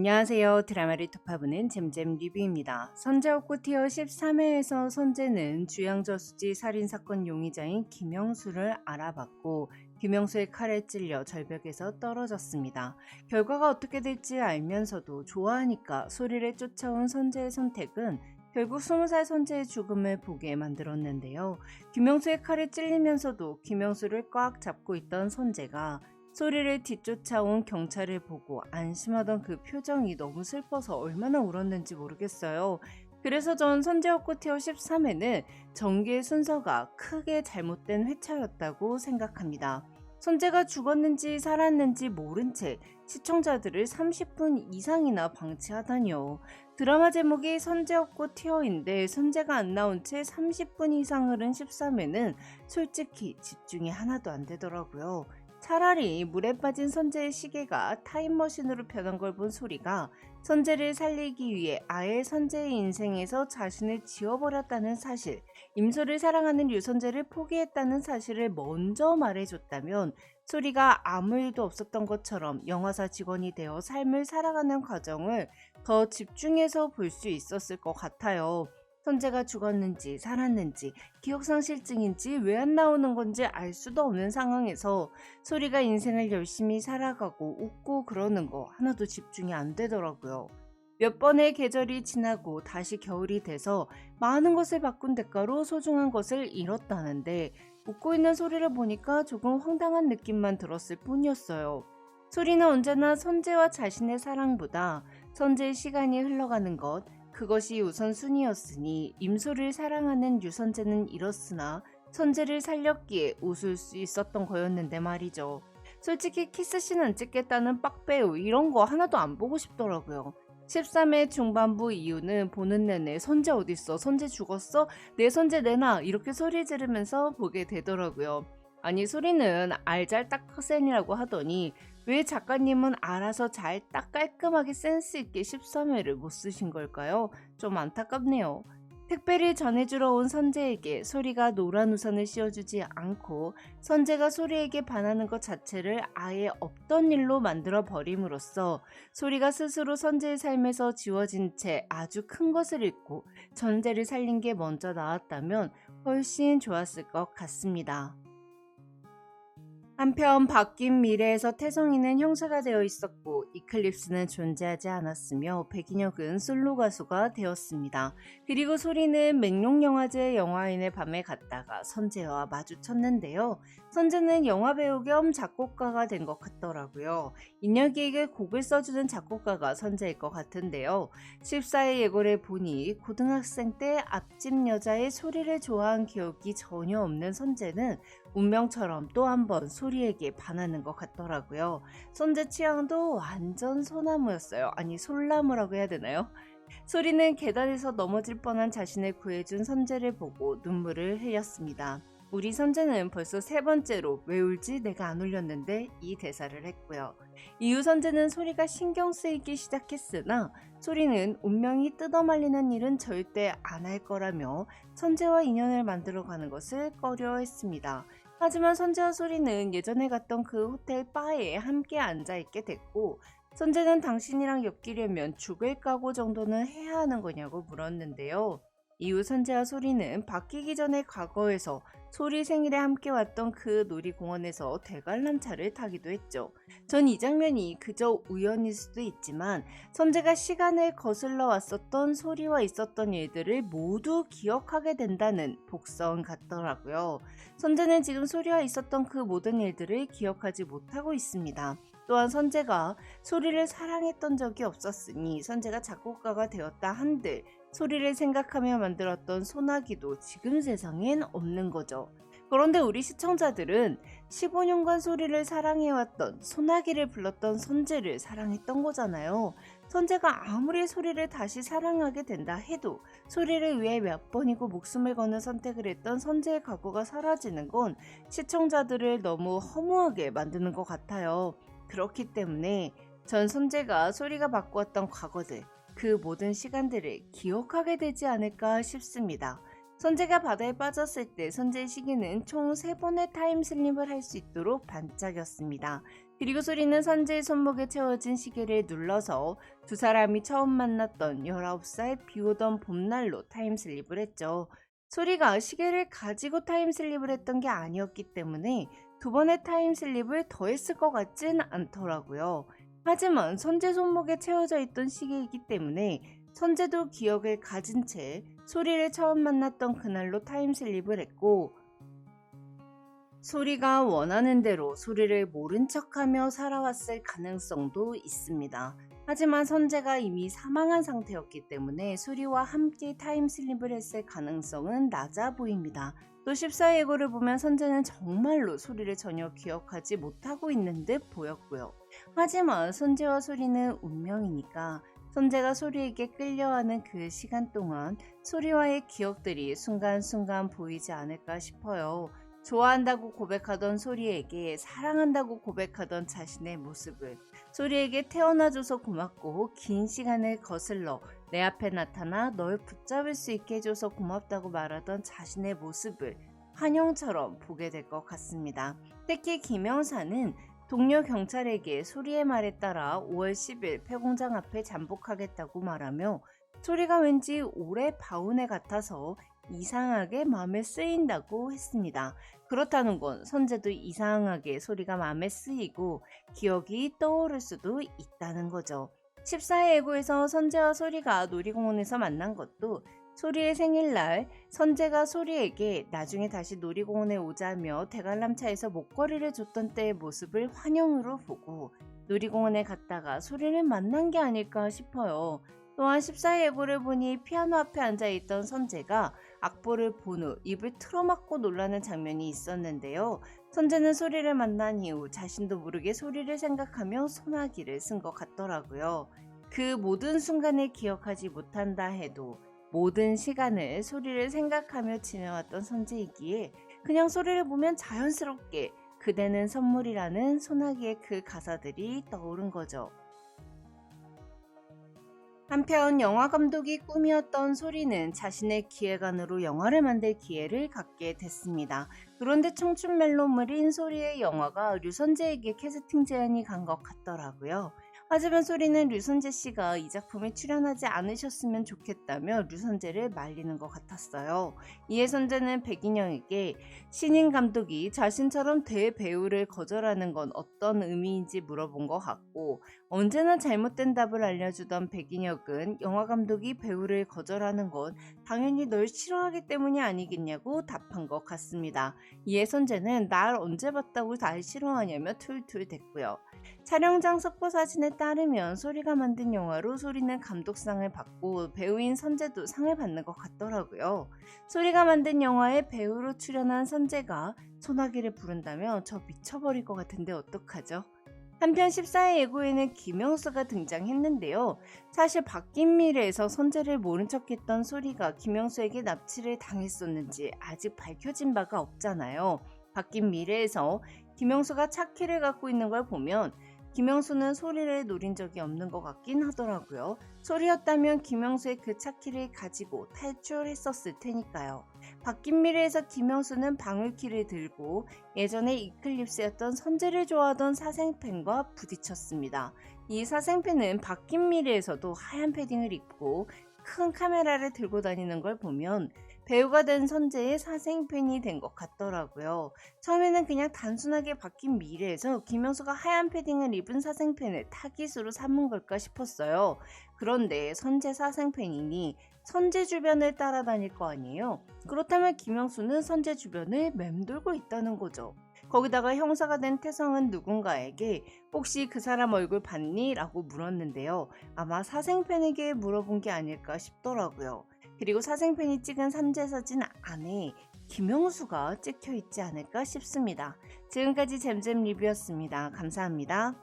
안녕하세요. 드라마를 톱파보는 잼잼 리뷰입니다. 선제옥고 티어 13회에서 선제는 주양저수지 살인사건 용의자인 김영수를 알아봤고 김영수의 칼에 찔려 절벽에서 떨어졌습니다. 결과가 어떻게 될지 알면서도 좋아하니까 소리를 쫓아온 선제의 선택은 결국 20살 선제의 죽음을 보게 만들었는데요. 김영수의 칼에 찔리면서도 김영수를 꽉 잡고 있던 선제가 소리를 뒤쫓아온 경찰을 보고 안심하던 그 표정이 너무 슬퍼서 얼마나 울었는지 모르겠어요. 그래서 전 선제옥고 티어 13회는 전개의 순서가 크게 잘못된 회차였다고 생각합니다. 선제가 죽었는지 살았는지 모른 채 시청자들을 30분 이상이나 방치하다니요. 드라마 제목이 선제옥고 티어인데 선제가 안 나온 채 30분 이상 흐른 13회는 솔직히 집중이 하나도 안 되더라고요. 차라리 물에 빠진 선제의 시계가 타임머신으로 변한 걸 본 소리가 선제를 살리기 위해 아예 선제의 인생에서 자신을 지워버렸다는 사실, 임소를 사랑하는 류선제를 포기했다는 사실을 먼저 말해줬다면 소리가 아무 일도 없었던 것처럼 영화사 직원이 되어 삶을 살아가는 과정을 더 집중해서 볼 수 있었을 것 같아요. 선재가 죽었는지 살았는지 기억상실증인지 왜 안 나오는 건지 알 수도 없는 상황에서 소리가 인생을 열심히 살아가고 웃고 그러는 거 하나도 집중이 안 되더라고요. 몇 번의 계절이 지나고 다시 겨울이 돼서 많은 것을 바꾼 대가로 소중한 것을 잃었다는데 웃고 있는 소리를 보니까 조금 황당한 느낌만 들었을 뿐이었어요. 소리는 언제나 선재와 자신의 사랑보다 선재의 시간이 흘러가는 것, 그것이 우선순위였으니 임소를 사랑하는 유선재는 잃었으나 선재를 살렸기에 웃을 수 있었던 거였는데 말이죠. 솔직히 키스씬 찍겠다는 빡배우 이런 거 하나도 안 보고 싶더라고요. 13회 중반부 이유는 보는 내내 선재 어딨어? 선재 죽었어? 내 선재 내놔! 이렇게 소리 지르면서 보게 되더라고요. 아니 소리는 알잘딱센이라고 하더니 왜 작가님은 알아서 잘 딱 깔끔하게 센스있게 13회를 못 쓰신 걸까요? 좀 안타깝네요. 택배를 전해주러 온 선재에게 소리가 노란 우산을 씌워주지 않고 선재가 소리에게 반하는 것 자체를 아예 없던 일로 만들어 버림으로써 소리가 스스로 선재의 삶에서 지워진 채 아주 큰 것을 잃고 전재를 살린 게 먼저 나왔다면 훨씬 좋았을 것 같습니다. 한편 바뀐 미래에서 태성이는 형사가 되어 있었고 이클립스는 존재하지 않았으며 백인혁은 솔로 가수가 되었습니다. 그리고 소리는 맹룡영화제 영화인의 밤에 갔다가 선재와 마주쳤는데요. 선재는 영화배우 겸 작곡가가 된 것 같더라고요. 인혁이에게 곡을 써주는 작곡가가 선재일 것 같은데요. 14의 예고를 보니 고등학생 때 앞집 여자의 소리를 좋아한 기억이 전혀 없는 선재는 운명처럼 또 한 번 소리에게 반하는 것 같더라고요. 선재 취향도 완전 소나무였어요. 아니 솔나무라고 해야 되나요? 소리는 계단에서 넘어질 뻔한 자신을 구해준 선재를 보고 눈물을 흘렸습니다. 우리 선재는 벌써 3번째로 왜 울지 내가 안 울렸는데 이 대사를 했고요. 이후 선재는 소리가 신경 쓰이기 시작했으나 소리는 운명이 뜯어말리는 일은 절대 안 할 거라며 선재와 인연을 만들어가는 것을 꺼려했습니다. 하지만 선재와 소리는 예전에 갔던 그 호텔 바에 함께 앉아있게 됐고 선재는 당신이랑 엮이려면 죽을 각오 정도는 해야 하는 거냐고 물었는데요. 이후 선재와 소리는 바뀌기 전에 과거에서 소리 생일에 함께 왔던 그 놀이공원에서 대관람차를 타기도 했죠. 전 이 장면이 그저 우연일 수도 있지만 선재가 시간을 거슬러 왔었던 소리와 있었던 일들을 모두 기억하게 된다는 복선 같더라고요. 선재는 지금 소리와 있었던 그 모든 일들을 기억하지 못하고 있습니다. 또한 선재가 소리를 사랑했던 적이 없었으니 선재가 작곡가가 되었다 한들 소리를 생각하며 만들었던 소나기도 지금 세상엔 없는 거죠. 그런데 우리 시청자들은 15년간 소리를 사랑해왔던 소나기를 불렀던 선재를 사랑했던 거잖아요. 선재가 아무리 소리를 다시 사랑하게 된다 해도 소리를 위해 몇 번이고 목숨을 거는 선택을 했던 선재의 각오가 사라지는 건 시청자들을 너무 허무하게 만드는 것 같아요. 그렇기 때문에 전 선재가 소리가 바꾸었던 과거들, 그 모든 시간들을 기억하게 되지 않을까 싶습니다. 선재가 바다에 빠졌을 때 선재의 시계는 총 3번의 타임슬립을 할 수 있도록 반짝였습니다. 그리고 소리는 선재의 손목에 채워진 시계를 눌러서 두 사람이 처음 만났던 19살 비 오던 봄날로 타임슬립을 했죠. 소리가 시계를 가지고 타임슬립을 했던 게 아니었기 때문에 두 번의 타임슬립을 더 했을 것 같진 않더라고요. 하지만 선재 손목에 채워져 있던 시계이기 때문에 선재도 기억을 가진 채 소리를 처음 만났던 그날로 타임슬립을 했고, 소리가 원하는 대로 소리를 모른 척하며 살아왔을 가능성도 있습니다. 하지만 선재가 이미 사망한 상태였기 때문에 소리와 함께 타임슬립을 했을 가능성은 낮아 보입니다. 또 14의 예고를 보면 선재는 정말로 소리를 전혀 기억하지 못하고 있는 듯 보였고요. 하지만 선재와 소리는 운명이니까 선재가 소리에게 끌려하는 그 시간 동안 소리와의 기억들이 순간순간 보이지 않을까 싶어요. 좋아한다고 고백하던 소리에게 사랑한다고 고백하던 자신의 모습을, 소리에게 태어나줘서 고맙고 긴 시간을 거슬러 내 앞에 나타나 널 붙잡을 수 있게 해줘서 고맙다고 말하던 자신의 모습을 환영처럼 보게 될 것 같습니다. 특히 김영사는 동료 경찰에게 소리의 말에 따라 5월 10일 폐공장 앞에 잠복하겠다고 말하며 소리가 왠지 오래 봐온 애 같아서 이상하게 마음에 쓰인다고 했습니다. 그렇다는 건 선재도 이상하게 소리가 마음에 쓰이고 기억이 떠오를 수도 있다는 거죠. 14회 예고에서 선재와 소리가 놀이공원에서 만난 것도 소리의 생일날 선재가 소리에게 나중에 다시 놀이공원에 오자며 대관람차에서 목걸이를 줬던 때의 모습을 환영으로 보고 놀이공원에 갔다가 소리를 만난 게 아닐까 싶어요. 또한 14회 예고를 보니 피아노 앞에 앉아있던 선재가 악보를 본 후 입을 틀어막고 놀라는 장면이 있었는데요. 선재는 소리를 만난 이후 자신도 모르게 소리를 생각하며 소나기를 쓴 것 같더라고요. 그 모든 순간을 기억하지 못한다 해도 모든 시간을 소리를 생각하며 지내왔던 선재이기에 그냥 소리를 보면 자연스럽게 그대는 선물이라는 소나기의 그 가사들이 떠오른 거죠. 한편 영화 감독이 꿈이었던 소리는 자신의 기획안으로 영화를 만들 기회를 갖게 됐습니다. 그런데 청춘 멜로물인 소리의 영화가 류선재에게 캐스팅 제안이 간 것 같더라고요. 하지만 소리는 류선재 씨가 이 작품에 출연하지 않으셨으면 좋겠다며 류선재를 말리는 것 같았어요. 이에 선재는 백인영에게 신인 감독이 자신처럼 대배우를 거절하는 건 어떤 의미인지 물어본 것 같고, 언제나 잘못된 답을 알려주던 백인혁은 영화 감독이 배우를 거절하는 건 당연히 널 싫어하기 때문이 아니겠냐고 답한 것 같습니다. 이에 선재는 날 언제 봤다고 날 싫어하냐며 툴툴 댔고요. 촬영장 속보 사진에 따르면 소리가 만든 영화로 소리는 감독상을 받고 배우인 선재도 상을 받는 것 같더라고요. 소리가 만든 영화에 배우로 출연한 선재가 소나기를 부른다면 저 미쳐버릴 것 같은데 어떡하죠? 한편 14회 예고에는 김영수가 등장했는데요. 사실 바뀐 미래에서 선재를 모른 척했던 소리가 김영수에게 납치를 당했었는지 아직 밝혀진 바가 없잖아요. 바뀐 미래에서 김영수가 차키를 갖고 있는 걸 보면 김영수는 소리를 노린 적이 없는 것 같긴 하더라고요. 소리였다면 김영수의 그 차키를 가지고 탈출했었을 테니까요. 바뀐 미래에서 김영수는 방울키를 들고 예전에 이클립스였던 선재를 좋아하던 사생팬과 부딪혔습니다. 이 사생팬은 바뀐 미래에서도 하얀 패딩을 입고 큰 카메라를 들고 다니는 걸 보면 배우가 된 선재의 사생팬이 된 것 같더라고요. 처음에는 그냥 단순하게 바뀐 미래에서 김영수가 하얀 패딩을 입은 사생팬을 타깃으로 삼은 걸까 싶었어요. 그런데 선재 사생팬이니 선재 주변을 따라다닐 거 아니에요? 그렇다면 김영수는 선재 주변을 맴돌고 있다는 거죠. 거기다가 형사가 된 태성은 누군가에게 혹시 그 사람 얼굴 봤니? 라고 물었는데요. 아마 사생팬에게 물어본 게 아닐까 싶더라고요. 그리고 사생팬이 찍은 산재 사진 안에 김영수가 찍혀 있지 않을까 싶습니다. 지금까지 잼잼 리뷰였습니다. 감사합니다.